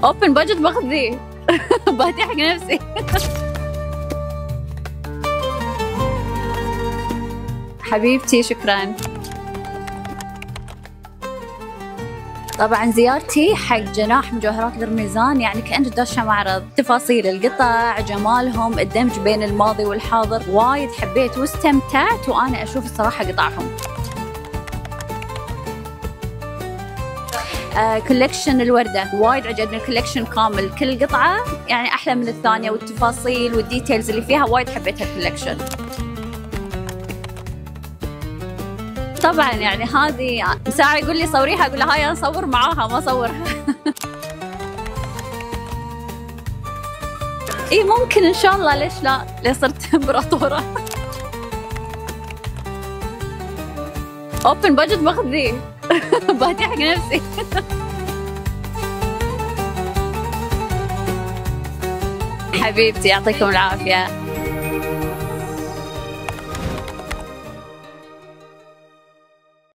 اوبن بادجت باخذ ذي. بهدي حق نفسي. حبيبتي شكرا. طبعا زيارتي حق جناح مجوهرات الرميزان يعني كأنك داشة معرض، تفاصيل القطع، جمالهم، الدمج بين الماضي والحاضر، وايد حبيت واستمتعت وانا اشوف الصراحة قطعهم. كولكشن الوردة وايد عجبني، الكولكشن كامل، كل قطعة يعني أحلى من الثانية، والتفاصيل والديتيلز اللي فيها وايد حبيت هالكولكشن. طبعا يعني هذه ساعة يقول لي صوريها، أقول له هاي أصور معاها ما أصورها. إي ممكن إن شاء الله، ليش لا، ليه صرت إمبراطورة. أوبن بادجت باخذ ذي. بهدي حق نفسي. حبيبتي يعطيكم العافية.